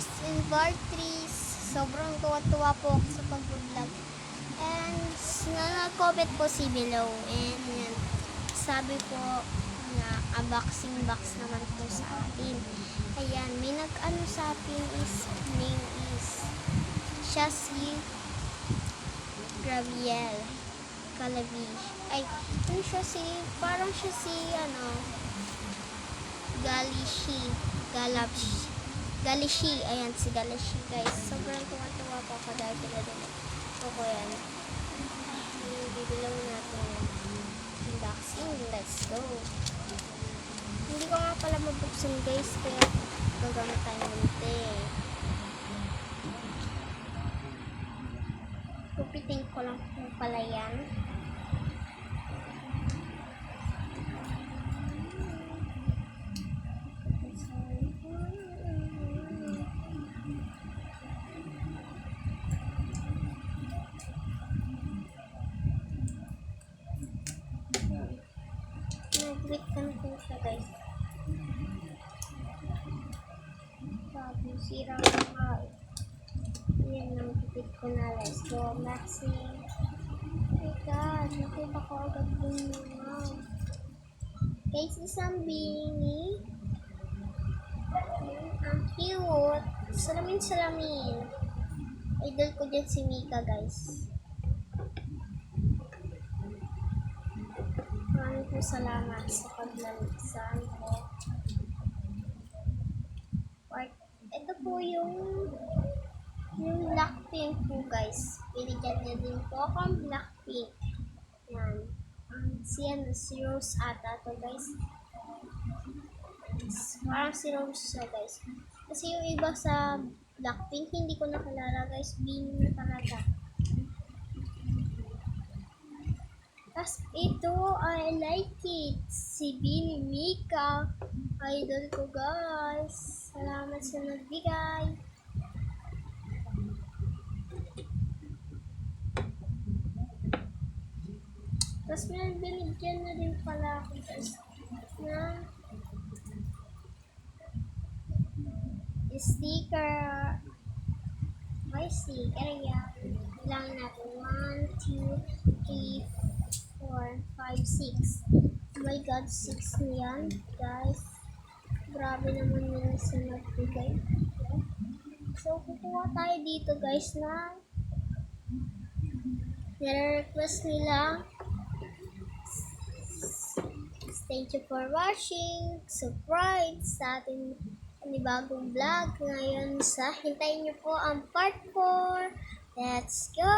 guys, in part 3, sobrang tuwa-tuwa po ako sa pag-vlog. And nag-comment po si Below. And yan, sabi po na unboxing box naman po sa atin. Ayan, may nag-ano sa atin is, name is, siya si Gabriel Calavi. Ay, ano siya si, parang siya si, Galishi. Ayan, si Galishi, guys. Sobrang tuwa-tuwa po ako dahil pinadala ko yan. Bibilang natin unboxing. Let's go. Hindi ko nga pala mabuksan, guys, kaya gagamit tayo nito. Kupitin ko lang po pala yan. Nag-wait lang po siya, guys. Sabi, sira nga. Yan ang kupit ko na. Let's go, Maxi. Oh my God, nakita ko agad din naman. Guys, isang bini. Ang cute. Salamin. Idol ko dyan si Mika, guys. Maraming po salamat sa paglalisan ko. Ito po yung Blackpink po, guys. Binigyan niya din po akong Blackpink. Yan. Si Rose ata to, guys. Parang si Rose siya, guys. Kasi yung iba sa Blackpink, hindi ko nakilala, guys. Bin na talaga. Tapos ito, I like it. Si Bini Mika. Idol ko, guys. Salamat sa nagbigay. Tapos may binigyan na din pala ako, guys, na sticker. May sticker yan. Lang natin. 1, 2, 3, 4, 5, 6. Oh my God, 6 niyan, guys. Grabe naman nila sa nagbigay. So, kukuha tayo dito, guys, na nire-request nila. Thank you for watching. Subscribe sa ating panibagong vlog ngayon. Hintayin niyo po ang part 4. Let's go!